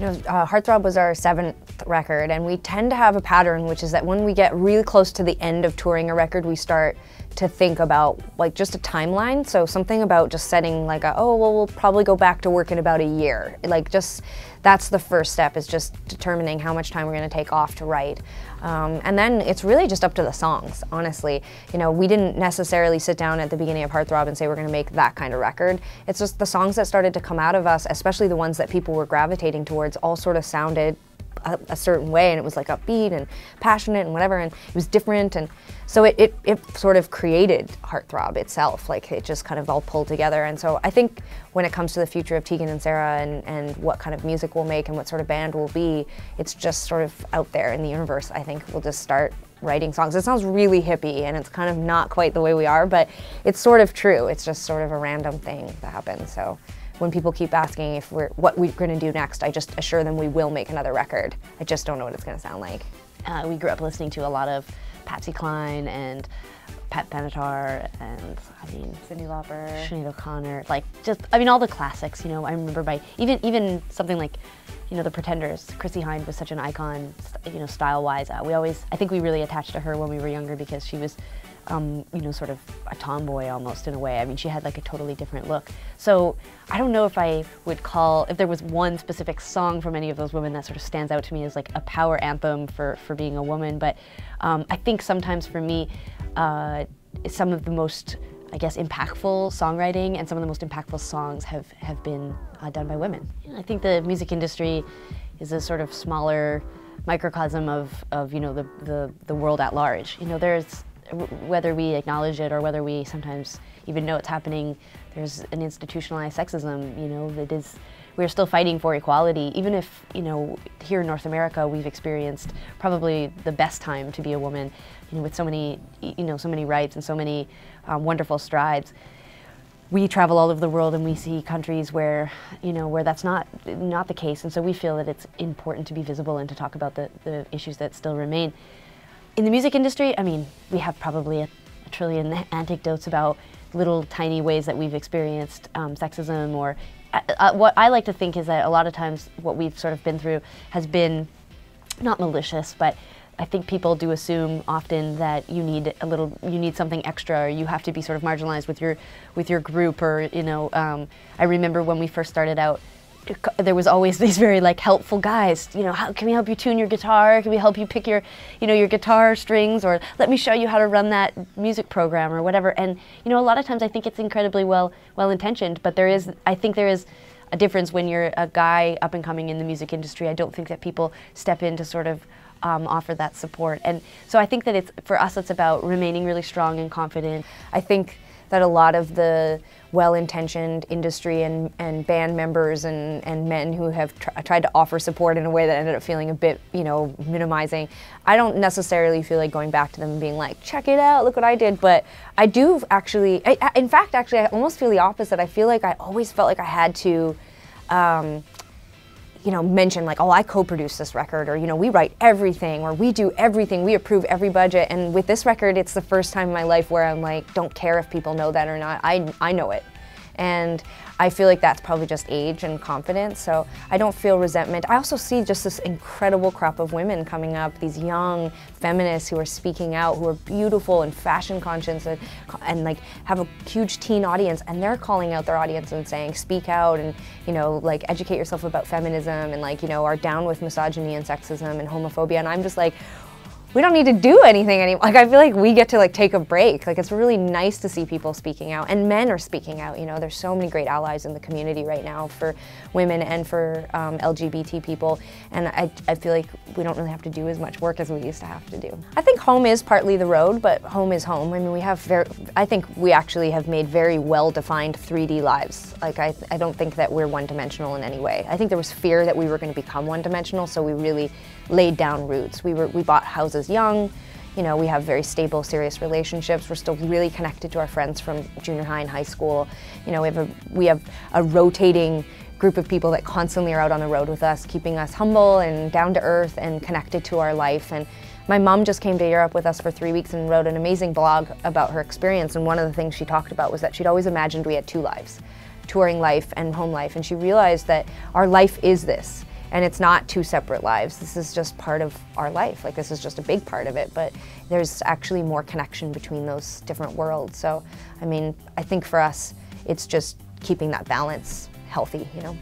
Heartthrob was our 7th record, and we tend to have a pattern, which is that when we get really close to the end of touring a record, we start to think about like just a timeline. So something about just setting like oh, well, we'll probably go back to work in about a year. Like that's the first step, is just determining how much time we're going to take off to write. And then it's really just up to the songs, honestly. We didn't necessarily sit down at the beginning of Heartthrob and say we're going to make that kind of record. It's just the songs that started to come out of us, especially the ones that people were gravitating towards, all sort of sounded a certain way, and it was like upbeat and passionate and whatever, and it was different, and so it sort of created Heartthrob itself. Like, it just kind of all pulled together. And so I think when it comes to the future of Tegan and Sara and what kind of music we'll make and what sort of band we'll be, it's just sort of out there in the universe. I think we'll just start writing songs. It sounds really hippie, and it's kind of not quite the way we are, but it's sort of true. It's just sort of a random thing that happens. So when people keep asking what we're going to do next, I just assure them we will make another record. I just don't know what it's going to sound like. We grew up listening to a lot of Patsy Cline and Pat Benatar and, Cyndi Lauper, Sinead O'Connor, all the classics. I remember even something like, The Pretenders. Chrissie Hynde was such an icon, style-wise. I think we really attached to her when we were younger because she was, sort of a tomboy almost in a way. She had like a totally different look. So I don't know if I would if there was one specific song from any of those women that sort of stands out to me as like a power anthem for being a woman, but I think sometimes for me, some of the most, impactful songwriting and some of the most impactful songs have been done by women. I think the music industry is a sort of smaller microcosm of the world at large. There's, whether we acknowledge it or whether we sometimes even know it's happening, there's an institutionalized sexism. We're still fighting for equality, even if, here in North America we've experienced probably the best time to be a woman, with so many, so many rights and so many wonderful strides. We travel all over the world and we see countries where, where that's not the case, and so we feel that it's important to be visible and to talk about the issues that still remain. In the music industry, we have probably a trillion anecdotes about little tiny ways that we've experienced sexism, or what I like to think is that a lot of times what we've sort of been through has been not malicious, but I think people do assume often that you need something extra, or you have to be sort of marginalized with your group, or I remember when we first started out, there was always these very helpful guys. How can we help you tune your guitar? Can we help you pick your guitar strings? Or let me show you how to run that music program or whatever. And a lot of times I think it's incredibly well intentioned, but I think there is a difference when you're a guy up and coming in the music industry. I don't think that people step in to sort of offer that support. And so I think that for us it's about remaining really strong and confident. I think that a lot of the well-intentioned industry and band members and men who have tried to offer support in a way that ended up feeling a bit, minimizing, I don't necessarily feel like going back to them and being like, check it out, look what I did, but I do actually, in fact, I almost feel the opposite. I feel like I always felt like I had to, mention like, oh, I co-produced this record, or, we write everything, or we do everything, we approve every budget. And with this record, it's the first time in my life where I'm like, don't care if people know that or not, I know it. And I feel like that's probably just age and confidence, so I don't feel resentment. I also see just this incredible crop of women coming up, these young feminists who are speaking out, who are beautiful and fashion conscious and like have a huge teen audience, and they're calling out their audience and saying, speak out and, educate yourself about feminism and are down with misogyny and sexism and homophobia. And I'm just like, we don't need to do anything anymore. I feel like we get to take a break. It's really nice to see people speaking out, and men are speaking out. There's so many great allies in the community right now for women and for LGBT people, and I feel like we don't really have to do as much work as we used to have to do. I think home is partly the road, but home is home. I think we actually have made very well-defined 3D lives. I don't think that we're one-dimensional in any way. I think there was fear that we were going to become one-dimensional, so we really laid down roots. We bought houses young, we have very stable, serious relationships. We're still really connected to our friends from junior high and high school. We have a rotating group of people that constantly are out on the road with us, keeping us humble and down to earth and connected to our life. And my mom just came to Europe with us for 3 weeks and wrote an amazing blog about her experience. And one of the things she talked about was that she'd always imagined we had 2 lives, touring life and home life. And she realized that our life is this. And it's not two separate lives. This is just part of our life. Like, this is just a big part of it, but there's actually more connection between those different worlds. So, I mean, I think for us, it's just keeping that balance healthy, you know?